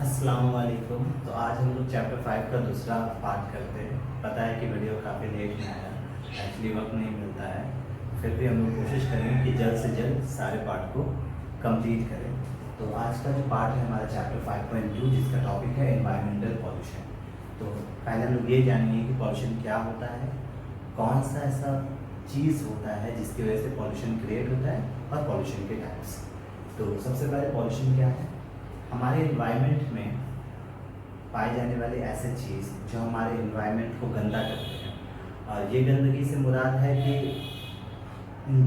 अस्सलाम वालेकुम। तो आज हम लोग चैप्टर 5 का दूसरा पार्ट करते हैं। पता है कि वीडियो काफ़ी लेट में आया, एक्चुअली वक्त नहीं मिलता है, फिर भी हम लोग कोशिश करेंगे कि जल्द से जल्द सारे पार्ट को कंप्लीट करें। तो आज का जो पार्ट है हमारा चैप्टर 5.2, जिसका टॉपिक है एनवायरमेंटल पॉल्यूशन। तो पहले हम लोग ये जानेंगे कि पॉल्यूशन क्या होता है, कौन सा ऐसा चीज़ होता है जिसकी वजह से पॉल्यूशन क्रिएट होता है, और पॉल्यूशन के टाइप्स। तो सबसे पहले पॉल्यूशन क्या है? हमारे इन्वायरमेंट में पाए जाने वाले ऐसे चीज़ जो हमारे इन्वायरमेंट को गंदा करते हैं। और ये गंदगी से मुराद है कि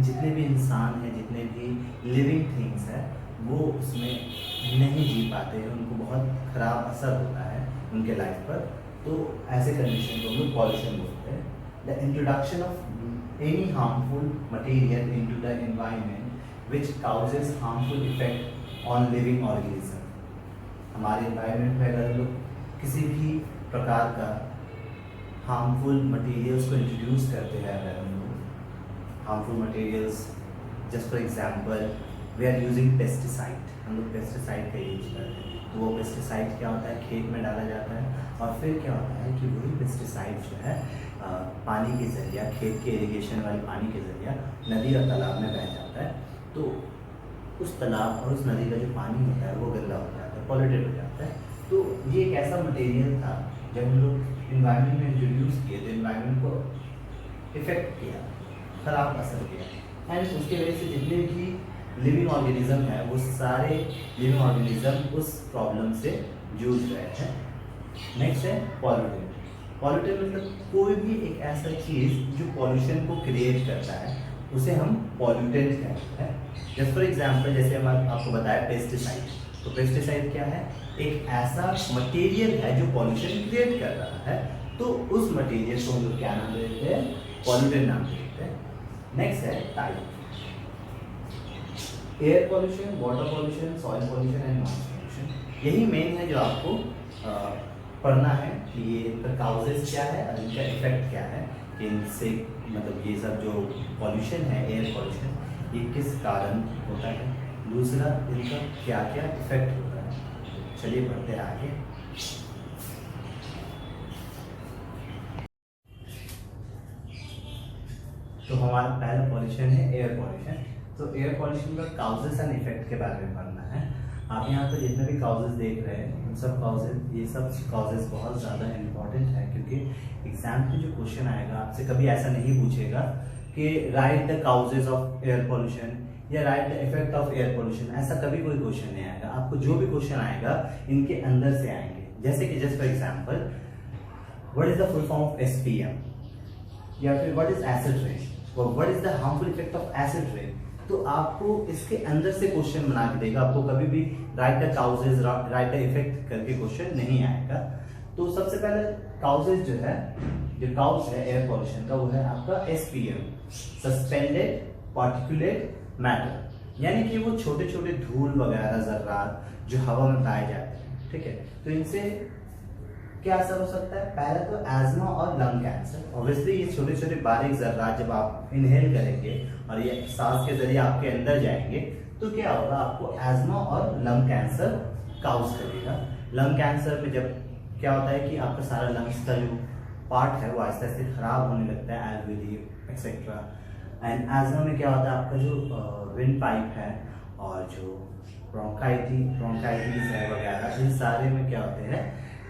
जितने भी इंसान हैं, जितने भी लिविंग थिंग्स हैं, वो उसमें नहीं जी पाते हैं, उनको बहुत ख़राब असर होता है उनके लाइफ पर। तो ऐसे कंडीशन को हम लोग पॉल्यूशन बोलते हैं। The introduction of any harmful material into the environment which causes harmful effect on living organism. हमारे इन्वायरमेंट में अगर लोग किसी भी प्रकार का हार्मफुल मटेरियल्स को इंट्रोड्यूस करते हैं, अगर हम लोग harmful materials, just for example we are using pesticide, हम लोग पेस्टिसाइड का यूज करते हैं। तो वो पेस्टिसाइड क्या होता है, खेत में डाला जाता है, और फिर क्या होता है कि वही पेस्टिसाइड जो है पानी के जरिए, खेत के इरिगेशन वाले पानी के जरिए नदी और तालाब में बह जाता है। तो उस तालाब और उस नदी का जो पानी होता है वो गंदा हो जाता है, पॉल्यूटेड हो जाता है। तो ये एक ऐसा मटेरियल था, जब हम लोग इन्वायरमेंट में इंट्रोड्यूस किए तो इन्वायरमेंट को इफेक्ट किया, खराब असर किया, एंड उसकी वजह से जितने भी लिविंग ऑर्गेनिज्म है वो सारे लिविंग ऑर्गेनिज्म उस प्रॉब्लम से जूझ रहे हैं। नेक्स्ट है पॉल्यूटेंट। पॉल्यूटेंट मतलब कोई भी एक ऐसा चीज़ जो पॉल्यूशन को क्रिएट करता है, उसे हम पॉल्यूटेंट कहते हैं। जस्ट फॉर एग्जाम्पल, जैसे हम आपको बताया पेस्टिसाइड, तो पेस्टिसाइड क्या है? एक ऐसा मटेरियल है जो पॉल्यूशन क्रिएट कर रहा है। तो उस मटेरियल को हम लोग क्या नाम देते हैं? पॉल्यूटेंट नाम देते हैं। नेक्स्ट है type. Air pollution, water pollution, soil pollution and noise pollution. यही मेन है जो आपको पढ़ना है कि ये इनका काउजेस क्या है और इनका इफेक्ट क्या है, कि इनसे मतलब ये सब जो पॉल्यूशन है, एयर पॉल्यूशन, ये किस कारण होता है, दूसरा इनका क्या क्या इफेक्ट होता है। चलिए बढ़ते हैं आगे। तो हमारा पहला पॉल्यूशन है एयर पॉल्यूशन। तो एयर पॉल्यूशन का काउजेस एंड इफेक्ट के बारे में पढ़ना है। आप यहाँ पर जितने भी काउजेस देख रहे हैं, उन सब काउजेस, ये सब काउजेस बहुत ज़्यादा इम्पोर्टेंट है, क्योंकि एग्जाम में जो क्वेश्चन आएगा आपसे कभी ऐसा नहीं पूछेगा कि write the causes of air pollution या write the effect of air pollution. ऐसा कभी कोई क्वेश्चन नहीं आएगा। आपको जो भी क्वेश्चन आएगा इनके अंदर से आएंगे। जैसे कि just for example, what is the full form of SPM, या फिर what is acid rain, what is the harmful effect of acid rain. तो आपको इसके अंदर से क्वेश्चन बना के देगा। आपको कभी भी right the causes, right the effect करके क्वेश्चन नहीं आएगा। तो सबसे पहले काउजेज जो है, जो काउज है एयर पॉल्यूशन का, वो है आपका एसपीएम, सस्पेंडेड पार्टिकुलेट मैटर, यानी कि वो छोटे छोटे धूल वगैरह, जर्रात जो हवा में पाए जाते हैं। ठीक है, तो इनसे क्या असर हो सकता है? पहले तो एज्मा और लंग कैंसर। ऑब्वियसली ये छोटे छोटे बारीक जर्रात जब आप इनहेल करेंगे और ये सांस के जरिए आपके अंदर जाएंगे, तो क्या होगा? आपको एज्मा और लंग कैंसर काउज करेगा। लंग कैंसर में जब क्या होता है कि आपका सारा लंग्स का जो पार्ट है वो आहिस्ते आहिस्ते खराब होने लगता है, एल्वेली एक्सेट्रा। एंड एज्मा में क्या होता है? आपका जो विंड पाइप है और जो ब्रोंकाइटिस है वगैरह, इन सारे में क्या होते हैं?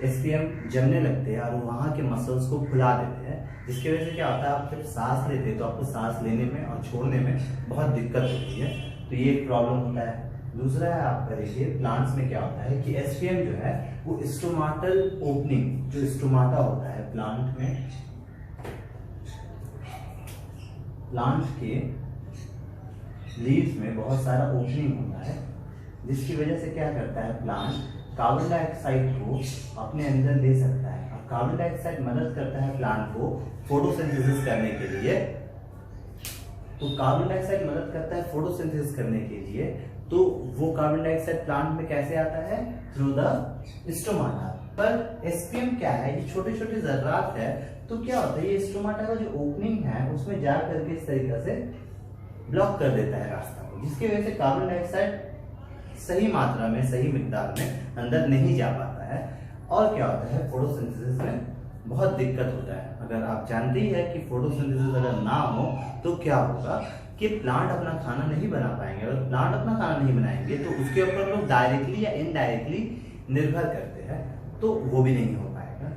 एसपीएम जमने लगते हैं और वहाँ के मसल्स को फुला देते हैं, जिसकी वजह से क्या होता है? आप जब सांस लेते हैं तो आपको सांस लेने में और छोड़ने में बहुत दिक्कत होती है। तो ये एक प्रॉब्लम होता है। दूसरा है आपका, देखिए प्लांट्स में क्या होता है कि एसपीएम जो है वो स्टोमाटल ओपनिंग, जो स्टोमाटा होता है प्लांट में, प्लांट के लीव्स में बहुत सारा ओपनिंग होता है, जिसकी वजह से क्या करता है? प्लांट कार्बन डाइऑक्साइड को अपने अंदर ले सकता है। और कार्बन डाइऑक्साइड मदद करता है प्लांट को फोटोसिंथेसिस करने के लिए। तो कार्बन डाइऑक्साइड मदद करता है फोटोसिंथेसिस करने के लिए। तो वो कार्बन डाइऑक्साइड प्लांट में कैसे आता है? Through the stomata. पर एसपीएम क्या है? ये छोटे छोटे जर्रात है। तो क्या होता है? ये स्टोमाटा का जो ओपनिंग है उसमें जा करके इस तरीके से ब्लॉक कर देता है रास्ता को, जिसकी वजह से कार्बन डाइऑक्साइड सही मात्रा में, सही मिकदार में अंदर नहीं जा पाता है। और क्या होता है, फोटोसिंथेसिस में बहुत दिक्कत होता है। अगर आप जानते ही है कि फोटोसिंथेसिस अगर ना हो तो क्या होगा कि प्लांट अपना खाना नहीं बना पाएंगे। अगर प्लांट अपना खाना नहीं बनाएंगे तो उसके ऊपर लोग डायरेक्टली या इनडायरेक्टली निर्भर करते हैं, तो वो भी नहीं हो पाएगा।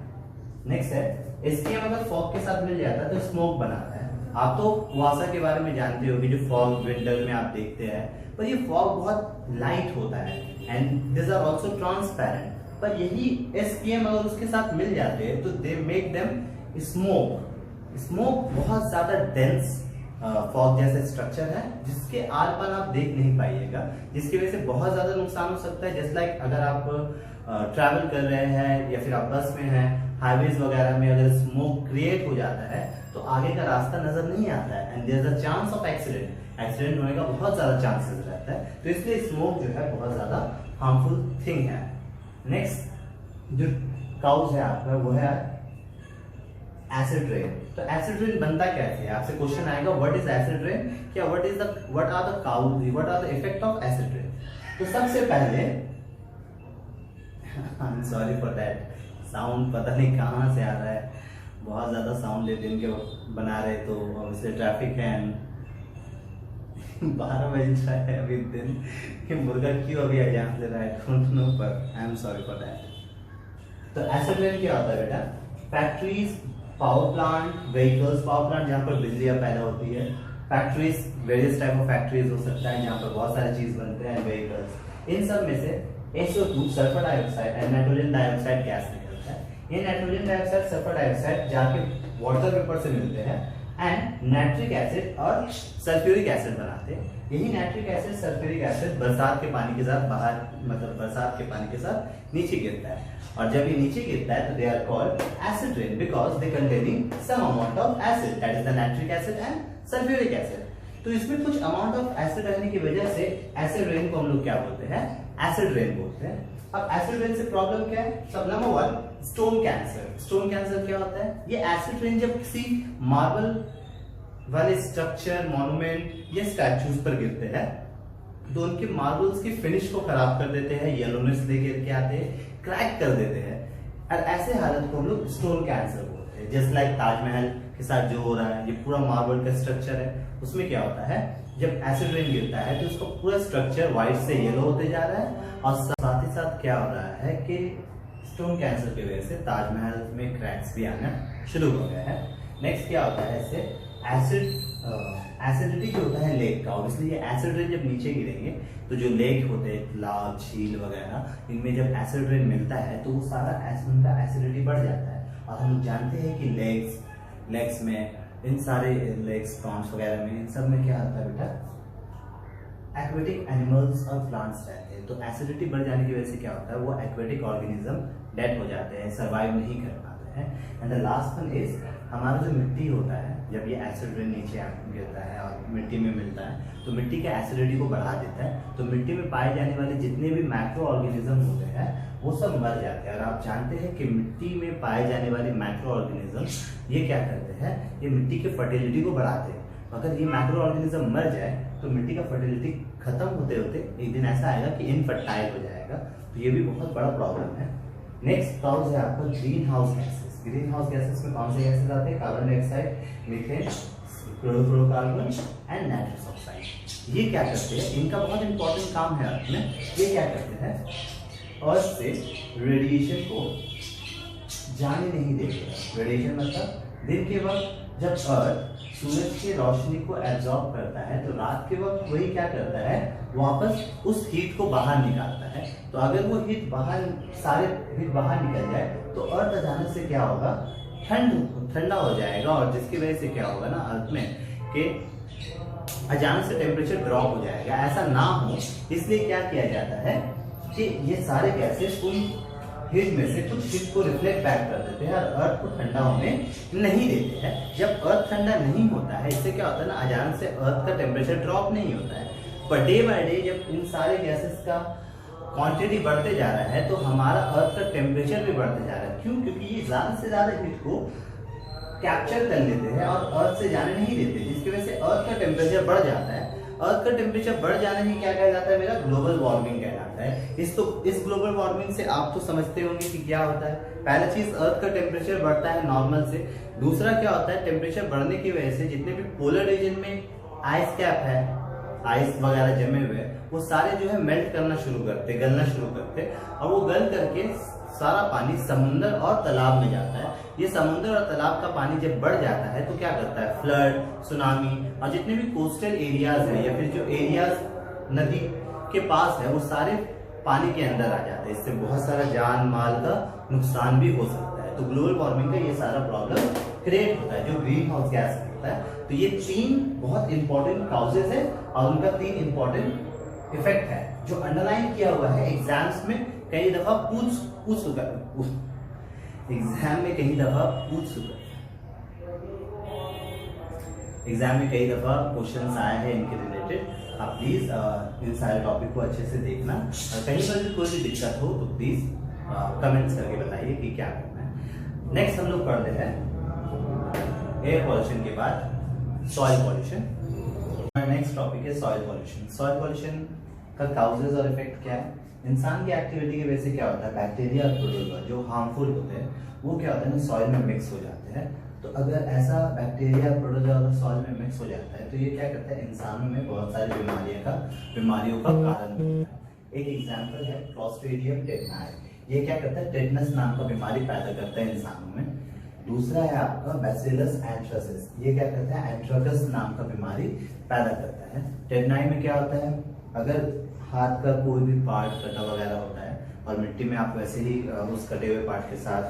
नेक्स्ट है, SPM अगर फॉग के साथ मिल जाता है तो स्मोक बनाता है। आप तो कुआसा के बारे में जानते हो कि जो फॉग विंटर में आप देखते हैं, पर ये फॉग बहुत लाइट होता है and this are also transparent. पर यही SPM अगर उसके साथ मिल जाते हैं तो दे मेक देम स्मोक बहुत ज्यादा डेंस फॉग जैसा स्ट्रक्चर है जिसके आर पार आप देख नहीं पाइएगा, जिसकी वजह से बहुत ज्यादा नुकसान हो सकता है। जैसे लाइक अगर आप ट्रैवल कर रहे हैं या फिर आप बस में हैं, हाईवेज वगैरह में अगर स्मोक क्रिएट हो जाता है तो आगे का रास्ता नजर नहीं आता है and there is a chance of accident होने का बहुत ज्यादा चांसेस रहता है। तो इसलिए स्मोक जो है बहुत ज्यादा हार्मफुल थिंग है। नेक्स्ट जो काउज है आपका वो है एसिड रेन। तो एसिड रेन बनता कैसे है, आपसे क्वेश्चन आएगा व्हाट इज एसिड रेन, क्या what are the cause, what are the effect of acid rain. तो सबसे पहले I am sorry for that, sound पता नहीं कहाँ से आ रहा है, बहुत ज्यादा साउंड दिन के बना रहे तो इसलिए ट्रैफिक है। 12 बज रहा है अभी दिन कि मुर्गा क्यों अभी एग्जाम ले रहा है डोंट नो, पर आई एम सॉरी फॉर दैट। तो एसिड रेन क्या होता है बेटा, factories, power plant, vehicles, power plant जहाँ पर बिजलियाँ पैदा होती है, factories, various type of factories हो सकता है जहाँ पर बहुत सारी चीज बनते हैं, व्हीकल्स, इन सब में से SO2 sulphur dioxide and nitrogen dioxide gas निकलता है। ये नाइट्रोजन डाइऑक्साइड, सल्फर डाइऑक्साइड जाके वाटर वेपर से मिलते हैं एंड नाइट्रिक एसिड और सल्फ्यूरिक एसिड बनाते हैं। यही नाइट्रिक एसिड, सल्फ्यूरिक एसिड बरसात के पानी के साथ बाहर, मतलब बरसात के पानी के साथ नीचे गिरता है, और जब ये नीचे गिरता है तो they are called acid rain because they containing some amount of acid, that is the nitric acid and sulphuric acid. तो इसमें कुछ अमाउंट ऑफ एसिड रहने की वजह से एसिड रेन को हम लोग क्या बोलते हैं, एसिड रेन बोलते हैं। अब एसिड रेन से प्रॉब्लम क्या है, सब number 1 stone cancer. Stone cancer क्या होता है, ये एसिड रेन जब किसी मार्बल वाले स्ट्रक्चर, मॉन्यूमेंट या स्टैचूज पर गिरते हैं तो उनके मार्बल्स की फिनिश को खराब कर देते हैं, येलोनेस लेकर के आते हैं, क्रैक कर देते हैं, और ऐसे हालत को हम लोग स्टोन कैंसर बोलते हैं। जस्ट लाइक ताजमहल के साथ जो हो रहा है, ये पूरा मार्बल का स्ट्रक्चर है, उसमें क्या होता है जब एसिड रेन गिरता है तो उसका पूरा स्ट्रक्चर व्हाइट से येलो होते जा रहा है, और साथ ही साथ क्या हो रहा है कि स्टोन कैंसर की वजह से ताजमहल में क्रैक्स भी आना शुरू हो गया है। नेक्स्ट क्या होता है, इससे एसिडिटी जो होता है लेक का, और इसलिए एसिड रेन जब नीचे गिरेंगे तो जो लेक होते हैं, तालाब, झील वगैरह, इनमें जब एसिड रेन मिलता है तो वो सारा उनका एसिडिटी बढ़ जाता है। और हम जानते हैं कि लेक्स में, इन सारे लेक्स, प्रॉन्स वगैरह में, इन सब में क्या होता है बेटा, एक्वेटिक एनिमल्स और प्लांट्स रहते हैं। तो एसिडिटी बढ़ जाने की वजह से क्या होता है, वो एक्वेटिक ऑर्गेनिज्म डेड हो जाते हैं, सर्वाइव नहीं कर पाते हैं। And the last one is हमारा जो मिट्टी होता है, जब ये एसिड रेन नीचे गिरता है और मिट्टी में मिलता है तो मिट्टी के एसिडिटी को बढ़ा देता है, तो मिट्टी में पाए जाने वाले जितने भी मैक्रो ऑर्गेनिज्म होते हैं वो सब मर जाते हैं। और आप जानते हैं कि मिट्टी में पाए जाने वाले मैक्रो ऑर्गेनिज्म ये क्या करते हैं, ये मिट्टी के फर्टिलिटी को बढ़ाते हैं। अगर ये मैक्रो ऑर्गेनिज्म मर जाए तो मिट्टी का फर्टिलिटी खत्म होते होते एक दिन ऐसा आएगा कि इनफर्टाइल हो जाएगा, तो ये भी बहुत बड़ा प्रॉब्लम है। नेक्स्ट काउज है आपका green house gases. Green house gases में कौन से गैसेस आते हैं, carbon dioxide, methane, chlorofluorocarbon and nitrous oxide. ये क्या करते हैं, इनका बहुत इंपॉर्टेंट काम है अर्थ में। ये क्या करते हैं, अर्थ से रेडिएशन को जाने नहीं देते। रेडिएशन मतलब दिन के वक्त जब अर्थ सूरज की रोशनी को एब्जॉर्ब करता है तो रात के वक्त वही क्या करता है, वापस उस हीट को बाहर निकालता है। तो अगर वो हीट बाहर निकल जाए तो अर्थ अचानक से क्या होगा, ठंडा हो जाएगा, और जिसकी वजह से क्या होगा ना अर्थ में कि अचानक से टेम्परेचर ड्रॉप हो जाएगा। ऐसा ना हो इसलिए क्या किया जाता है कि ये सारे गैसेस उन हीट में से कुछ हीट को रिफ्लेक्ट बैक कर देते हैं और अर्थ को ठंडा होने नहीं देते हैं। जब अर्थ ठंडा नहीं होता है, इससे क्या होता है ना, अचानक से अर्थ का टेम्परेचर ड्रॉप नहीं होता है, पर डे बाय डे जब इन सारे गैसेस का क्वांटिटी बढ़ते जा रहा है तो हमारा अर्थ का टेम्परेचर भी बढ़ते जा रहा है। क्यों? क्योंकि ये ज्यादा से ज्यादा हीट को कैप्चर कर लेते हैं और अर्थ से जाने नहीं देते, जिसकी वजह से अर्थ का टेम्परेचर बढ़ जाता है। अर्थ का टेम्परेचर बढ़ जाना ही क्या कहलाता है मेरा, ग्लोबल वार्मिंग कहलाता है। इस ग्लोबल वार्मिंग से आप तो समझते होंगे कि क्या होता है। पहला चीज, अर्थ का टेम्परेचर बढ़ता है नॉर्मल से। दूसरा क्या होता है, टेम्परेचर बढ़ने की वजह से जितने भी पोलर रीजन में आइस कैप है, आइस वगैरह जमे हुए हैं, वो सारे जो है मेल्ट करना शुरू करते, गलना शुरू करते, और वो गल करके सारा पानी समुद्र और तालाब में जाता है। ये समुद्र और तालाब का पानी जब बढ़ जाता है तो क्या करता है, फ्लड, सुनामी, और जितने भी कोस्टल एरियाज है या फिर जो एरियाज नदी के पास है वो सारे पानी के अंदर आ जाते हैं। इससे बहुत सारा जान माल का नुकसान भी हो सकता है। तो ग्लोबल वार्मिंग का ये सारा प्रॉब्लम क्रिएट होता है जो ग्रीन हाउस गैस होता है। तो ये 3 बहुत इंपॉर्टेंट काउजेज है और उनका 3 इंपॉर्टेंट इफेक्ट है जो अंडरलाइन किया हुआ है एग्जाम्स में। कई दफा एग्जाम में कई दफा क्वेश्चंस आए हैं इनके रिलेटेड। आप प्लीज इन सारे टॉपिक को अच्छे से देखना, और कहीं पर भी कोई भी दिक्कत हो तो प्लीज कमेंट्स करके बताइए कि क्या करना है। नेक्स्ट हम लोग पढ़ रहे हैं एयर पॉल्यूशन के बाद सॉइल पॉल्यूशन। नेक्स्ट टॉपिक है सॉइल पॉल्यूशन। सॉइल पॉल्यूशन का काउजेज और इफेक्ट क्या है। इंसान की एक्टिविटी की वजह से क्या होता है, बैक्टीरिया और प्रोटोजोआ जो हार्मफुल होते हैं वो क्या होता है ना, सॉइल में मिक्स हो जाते हैं। तो अगर ऐसा बैक्टीरिया प्रोटोजोआ सॉइल में मिक्स हो जाता है तो ये क्या करता है, इंसानों में बहुत सारी बीमारियों का कारण बनता है। एक एग्जाम्पल है क्लॉस्ट्रिडियम टेटनाई। ये क्या करता है, टेटनस नाम का बीमारी पैदा करता है इंसानों में। दूसरा है आपका बैसिलस एंथ्रासिस। ये क्या करता है, एंथ्राकस नाम का बीमारी पैदा करता है। टेटनाई में क्या होता है, अगर हाथ का कोई भी पार्ट कटा वगैरह होता है और मिट्टी में आप वैसे ही उस कटे हुए पार्ट के साथ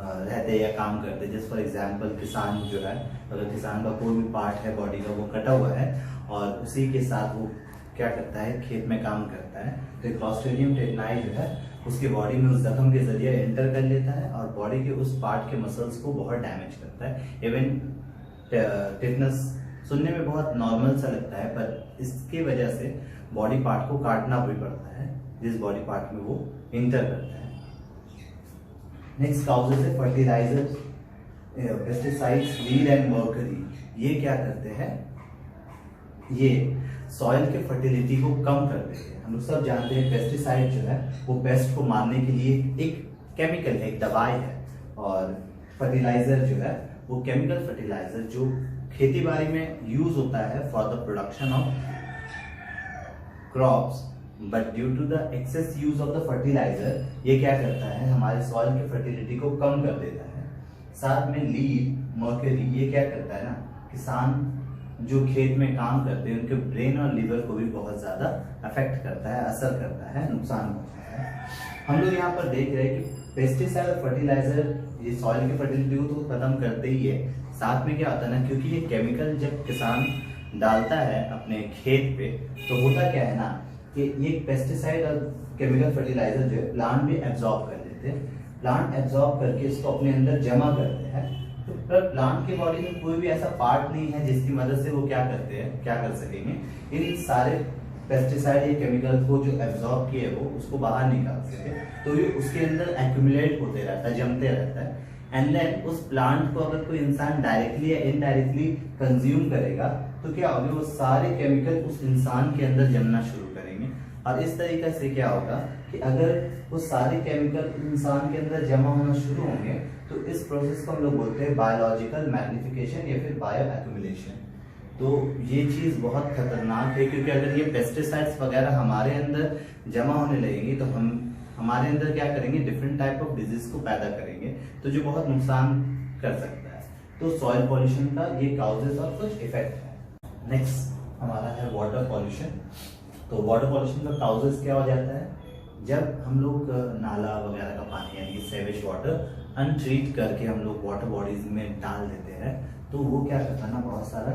रहते या काम करते, जैसे फॉर एग्जांपल किसान जो है, अगर किसान का कोई भी पार्ट है बॉडी का वो कटा हुआ है और उसी के साथ वो क्या करता है, खेत में काम करता है, तो क्लॉस्ट्रिडियम टेटनाई जो है उसके बॉडी में उस जख्म के जरिए एंटर कर लेता है और बॉडी के उस पार्ट के मसल्स को बहुत डैमेज करता है। इवन टेटनस सुनने में बहुत नॉर्मल सा लगता है, पर इसकी वजह से बॉडी पार्ट को काटना भी पड़ता है जिस बॉडी पार्ट में वो इंटर करता है। नेक्स्ट काउजेस है fertilizers, pesticides, lead and mercury. ये क्या करते हैं, ये सॉइल के फर्टिलिटी को कम कर देते हैं। हम लोग सब जानते हैं पेस्टिसाइड जो है वो पेस्ट को मारने के लिए एक केमिकल है, एक दवाई है, और फर्टिलाइजर जो है वो केमिकल फर्टिलाइजर जो खेती बाड़ी में यूज होता है for the production of crops, but due to the excess use of the fertilizer ये क्या करता है, हमारे सॉइल की फर्टिलिटी को कम कर देता है। साथ में लीड, मर्क्यूरी, ये क्या करता है ना, किसान जो खेत में काम करते हैं उनके ब्रेन और लिवर को भी बहुत ज्यादा अफेक्ट करता है, असर करता है, नुकसान पहुंचाता है। हम लोग यहाँ पर देख रहे हैं कि पेस्टिसाइड और फर्टिलाइजर ये सॉइल की फर्टिलिटी को तो खत्म करते ही है, साथ में क्या होता है ना, क्योंकि ये केमिकल जब किसान डालता है अपने खेत पे तो होता क्या है ना कि ये पेस्टिसाइड और केमिकल फर्टिलाइजर जो है प्लांट भी एब्जॉर्ब कर लेते हैं। प्लांट एब्जॉर्ब करके इसको अपने अंदर जमा करते हैं। तो प्लांट के बॉडी में कोई भी ऐसा पार्ट नहीं है जिसकी मदद से वो क्या करते हैं, क्या कर सकेंगे, इन सारे पेस्टिसाइड या केमिकल को जो एब्जॉर्ब किए वो उसको बाहर निकाल सके। तो ये उसके अंदर एक्यूमुलेट होते रहता है, जमते रहता है, एंड देन उस प्लांट को अगर कोई इंसान डायरेक्टली या इनडायरेक्टली कंज्यूम करेगा तो क्या होगा, वो सारे केमिकल उस इंसान के अंदर जमना शुरू करेंगे। और इस तरीके से क्या होगा कि अगर वो सारे केमिकल इंसान के अंदर जमा होना शुरू होंगे तो इस प्रोसेस को हम लोग बोलते हैं बायोलॉजिकल मैग्निफिकेशन या फिर बायो एक्यूमुलेशन। तो ये चीज बहुत खतरनाक है, क्योंकि अगर ये पेस्टिसाइड्स वगैरह हमारे अंदर जमा होने लगेंगी तो हम हमारे अंदर क्या करेंगे, डिफरेंट टाइप ऑफ डिजीज को पैदा करेंगे, तो जो बहुत नुकसान कर सकता है। तो सॉइल पॉल्यूशन का ये काउजेस और कुछ इफेक्ट है। नेक्स्ट हमारा है वाटर पॉल्यूशन। तो वाटर पॉल्यूशन का काउजेस क्या हो जाता है, जब हम लोग नाला वगैरह का पानी यानी कि सेवेज वाटर अनट्रीट करके हम लोग वाटर बॉडीज में डाल देते हैं तो वो क्या करता है ना, बहुत सारा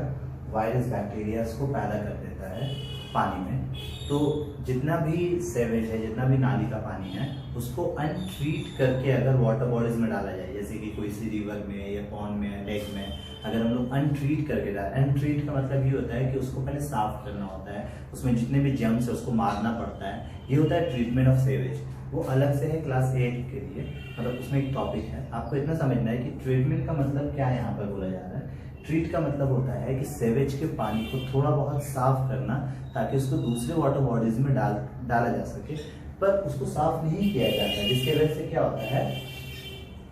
वायरस बैक्टीरियाज को पैदा कर देता है पानी में। तो जितना भी सेवेज है, जितना भी नाली का पानी है, उसको अनट्रीट करके अगर वाटर बॉडीज में डाला जाए, जैसे कि कोई सी रिवर में या पॉन्ड में, लेक में, अगर हम लोग अनट्रीट करके डालें, अनट्रीट का मतलब ये होता है कि उसको पहले साफ करना होता है, उसमें जितने भी जर्म्स है उसको मारना पड़ता है, ये होता है ट्रीटमेंट ऑफ सेवेज। वो अलग से है क्लास 8 के लिए, मतलब उसमें एक टॉपिक है। आपको इतना समझना है कि ट्रीटमेंट का मतलब क्या यहाँ पर बोला जा रहा है। ट्रीट का मतलब होता है कि सेवेज के पानी को थोड़ा बहुत साफ करना ताकि उसको दूसरे वाटर बॉडीज में डाला जा सके, पर उसको साफ नहीं किया जाता है, जिसकी वजह से क्या होता है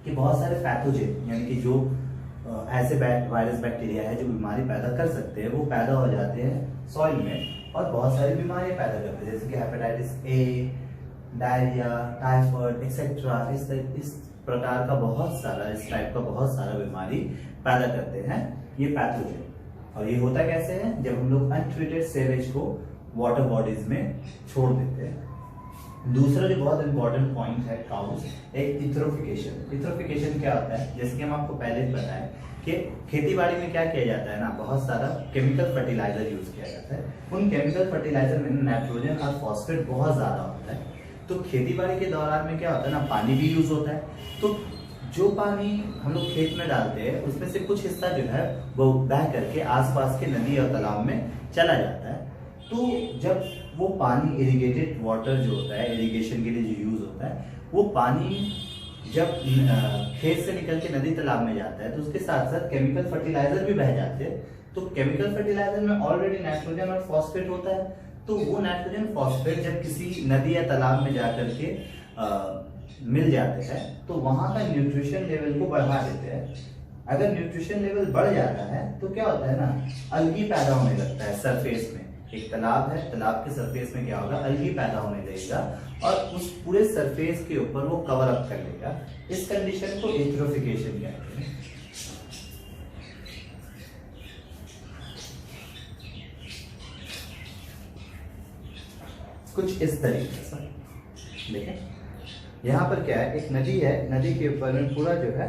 कि बहुत सारे पैथोजेन यानी कि जो ऐसे वायरस बैक्टीरिया है जो बीमारी पैदा कर सकते हैं वो पैदा हो जाते हैं सॉइल में और बहुत सारी बीमारियां पैदा करते हैं, जैसे कि hepatitis A, diarrhoea, typhoid etcetera. इस प्रकार का बहुत सारा, इस टाइप का बहुत सारा बीमारी पैदा करते हैं ये पैथोजेन। और ये होता कैसे है, जब हम लोग अनट्रीटेड सेवेज को वाटर बॉडीज में छोड़ देते हैं। दूसरा जो बहुत इंपॉर्टेंट पॉइंट है काउज, एक इथ्रोफिकेशन। इथ्रोफिकेशन क्या होता है, जैसे कि हम आपको पहले ही बताएं कि खेती बाड़ी में क्या किया जाता है ना, बहुत सारा केमिकल फर्टिलाइजर यूज किया जाता है। उन केमिकल फर्टिलाइजर में नाइट्रोजन और फॉस्फेट बहुत ज्यादा होता है, तो खेती बाड़ी के दौरान में क्या होता है ना, पानी भी यूज होता है। तो जो पानी हम लोग खेत में डालते हैं उसमें से कुछ हिस्सा जो है वो बह करके आसपास के नदी और तालाब में चला जाता है। तो जब वो पानी इरिगेटेड वाटर जो होता है, इरिगेशन के लिए जो यूज होता है, वो पानी जब खेत से निकल के नदी तालाब में जाता है तो उसके साथ साथ केमिकल फर्टिलाइजर भी बह जाते हैं। तो केमिकल फर्टिलाइजर में ऑलरेडी नाइट्रोजन और फॉस्फेट होता है, तो वो नाइट्रोजन फॉस्फेट जब किसी नदी या तालाब में जाकर के मिल जाते हैं तो वहां का न्यूट्रिशन लेवल को बढ़ा देते हैं। अगर न्यूट्रिशन लेवल बढ़ जाता है तो क्या होता है ना, अलगी पैदा होने लगता है सरफेस में। एक तालाब है, तालाब के सरफेस में क्या होगा, अलगी पैदा होने लगेगा और उस पूरे सरफेस के ऊपर वो कवर अप कर लेगा। इस कंडीशन को यूट्रोफिकेशन कहते हैं। कुछ इस तरीके से देखें, यहाँ पर क्या है, एक नदी है, नदी के ऊपर में पूरा जो है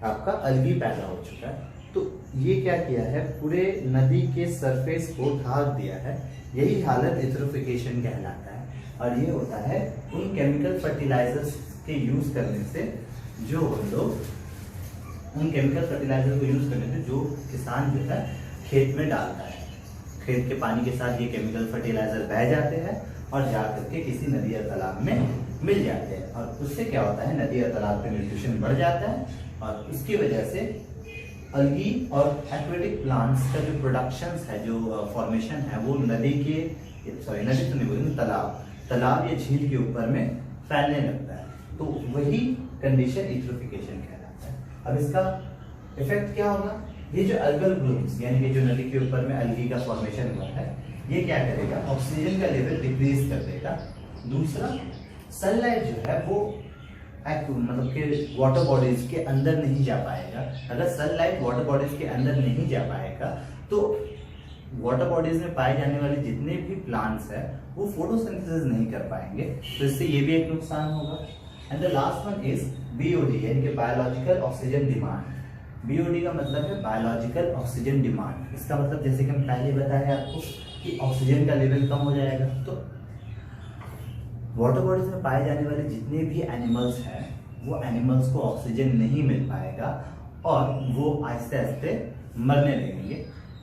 आपका अलगी पैदा हो चुका है। तो ये क्या किया है, पूरे नदी के सरफेस को ढाक दिया है। यही हालत यूट्रोफिकेशन कहलाता है। और ये होता है उन केमिकल फर्टिलाइजर्स के यूज करने से, जो हम लोग उन केमिकल फर्टिलाइजर को यूज करने से जो किसान जो है खेत में डालता है, खेत के पानी के साथ ये केमिकल फर्टिलाइजर बह जाते हैं और जाकर के किसी नदी या तालाब में मिल जाते हैं। और उससे क्या होता है, नदी या तालाब का न्यूट्रिशन बढ़ जाता है और उसकी वजह से अलगी और एक्वेटिक प्लांट्स का जो प्रोडक्शन है, जो फॉर्मेशन है, वो नदी तो नहीं बोलेंगे, तालाब या झील के ऊपर में फैलने लगता है। तो वही कंडीशन यूट्रोफिकेशन कहलाता है। अब इसका इफेक्ट क्या होगा, ये जो अल्गल ब्लूम्स यानी कि जो नदी के ऊपर में अलगी का फॉर्मेशन हुआ है, ये क्या करेगा, ऑक्सीजन का लेवल डिक्रीज कर देगा। दूसरा, सनलाइट जो है वो मतलब कि वाटर बॉडीज के अंदर नहीं जा पाएगा। अगर सनलाइट वाटर बॉडीज के अंदर नहीं जा पाएगा तो वाटर बॉडीज में पाए जाने वाले जितने भी प्लांट्स है वो फोटोसिंथेसिस नहीं कर पाएंगे, तो इससे ये भी एक नुकसान होगा। And the last one is BOD यानी कि बायोलॉजिकल ऑक्सीजन डिमांड। बीओडी का मतलब है बायोलॉजिकल ऑक्सीजन डिमांड। इसका मतलब जैसे कि हम पहले बताए आपको कि ऑक्सीजन का लेवल कम हो जाएगा, तो वाटर बॉडीज में पाए जाने वाले जितने भी एनिमल्स हैं वो एनिमल्स को ऑक्सीजन नहीं मिल पाएगा और वो आहिस्ते आहिस्ते मरने लगेंगे।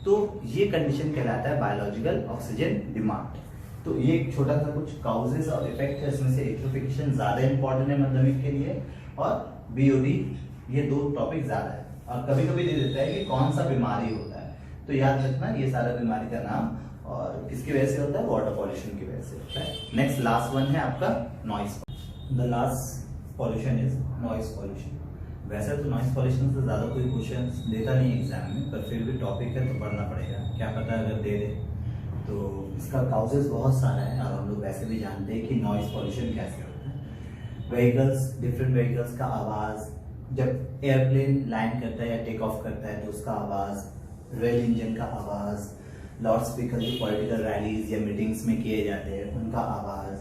तो ये कंडीशन कहलाता है बायोलॉजिकल ऑक्सीजन डिमांड। तो ये एक छोटा सा कुछ काउजेस और इफेक्ट है, इसमें से यूट्रोफिकेशन ज्यादा इंपॉर्टेंट है मधुमेह के लिए और बीओडी, ये दो टॉपिक ज्यादा है। और कभी कभी दे देता है कि कौन सा बीमारी होता है, तो याद रखना ये सारा बीमारी का नाम और किसकी वजह से होता है, वाटर पॉल्यूशन की वजह से होता है। नेक्स्ट लास्ट वन है आपका noise. The last pollution is noise pollution. वैसे तो नॉइस पॉल्यूशन से ज़्यादा कोई क्वेश्चन देता नहीं एग्जाम में, पर फिर भी टॉपिक है तो पढ़ना पड़ेगा, क्या पता अगर दे दे। तो इसका काउजेस बहुत सारा है और हम लोग वैसे भी जानते हैं कि नॉइस पॉल्यूशन कैसे होता है। व्हीकल्स, डिफरेंट व्हीकल्स का आवाज़, जब एयरप्लेन लैंड करता है या टेक ऑफ करता है तो उसका आवाज़, रेल इंजन का आवाज़, लाउड स्पीकर जो पॉलिटिकल रैलीज या मीटिंग्स में किए जाते हैं उनका आवाज़,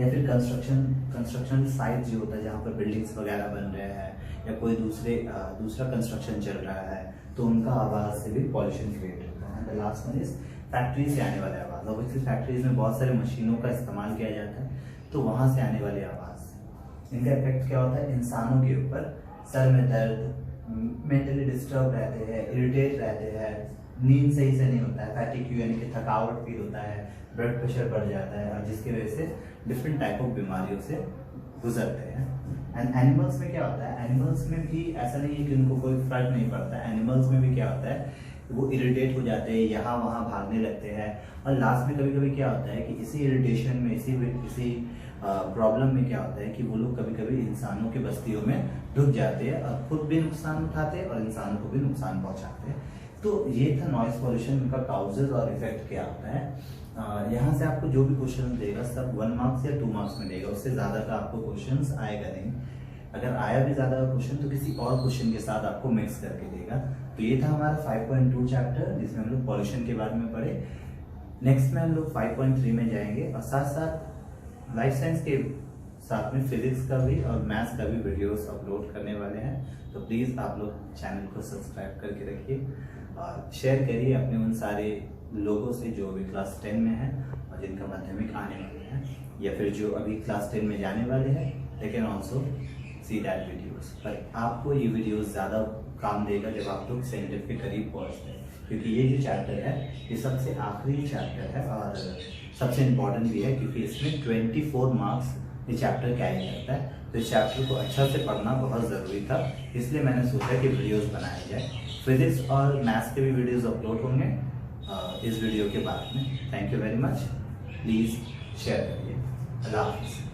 या फिर कंस्ट्रक्शन साइट जो होता है जहाँ पर बिल्डिंग्स वगैरह बन रहे हैं या कोई दूसरा कंस्ट्रक्शन चल रहा है तो उनका आवाज़ से भी पॉल्यूशन क्रिएट होता है। The last one is factory से आने वाले आवाज़। ऑब्वियसली फैक्ट्रीज में बहुत सारे मशीनों का इस्तेमाल किया जाता है तो वहाँ से आने वाली आवाज़, इनका इफेक्ट क्या होता है इंसानों के ऊपर, सर में दर्द, मेंटली डिस्टर्ब रहते हैं, इरिटेट रहते हैं, नींद सही से नहीं होता है, फैटिग यानी कि थकावट फील होता है, ब्लड प्रेशर बढ़ जाता है, और जिसकी वजह से डिफरेंट टाइप ऑफ बीमारियों से गुजरते हैं। एंड एनिमल्स में क्या होता है, एनिमल्स में भी ऐसा नहीं है कि उनको कोई फर्क नहीं पड़ता है। एनिमल्स में भी क्या होता है, वो इरिटेट हो जाते हैं, यहाँ वहाँ भागने लगते हैं, और लास्ट में कभी कभी क्या होता है कि इसी इरिटेशन में, इसी प्रॉब्लम में क्या होता है कि वो लोग कभी कभी इंसानों की बस्तियों में ढुक जाते हैं और खुद भी नुकसान उठाते हैं और इंसानों को भी नुकसान पहुंचाते हैं। तो ये था नॉइज पॉल्यूशन का काउजेज और इफेक्ट क्या होता है। यहाँ से आपको जो भी क्वेश्चन देगा सब 1 मार्क्स या 2 मार्क्स में देगा, उससे ज़्यादा का आपको क्वेश्चन आएगा नहीं। अगर आया भी ज़्यादा क्वेश्चन तो किसी और क्वेश्चन के साथ आपको मिक्स करके देगा। तो ये था हमारा 5.2 चैप्टर, जिसमें हम लोग पॉल्यूशन के बारे में पढ़े। नेक्स्ट में हम लोग 5.3 में जाएंगे, और साथ साथ लाइफ साइंस के साथ में फिजिक्स का भी और मैथ्स का भी वीडियोस अपलोड करने वाले हैं। तो प्लीज़ आप लोग चैनल को सब्सक्राइब करके रखिए और शेयर करिए अपने उन सारे लोगों से जो अभी क्लास 10 में हैं और जिनका माध्यमिक आने वाले हैं, या फिर जो अभी क्लास 10 में जाने वाले हैं। They can also see that videos. पर आपको ये वीडियोस ज़्यादा काम देगा जब आप लोग सेंटर के करीब पहुँचते हैं, क्योंकि ये जो चैप्टर है ये सबसे आखिरी चैप्टर है और सबसे इम्पॉर्टेंट भी है, क्योंकि इसमें 24 मार्क्स ये चैप्टर कैरी करता है। तो इस चैप्टर को अच्छा से पढ़ना बहुत ज़रूरी था, इसलिए मैंने सोचा कि वीडियोस बनाए जाए। फिजिक्स और मैथ्स के भी वीडियोस अपलोड होंगे इस वीडियो के बाद में। Thank you very much, please share करिए। अल्लाह हाफ़िज़।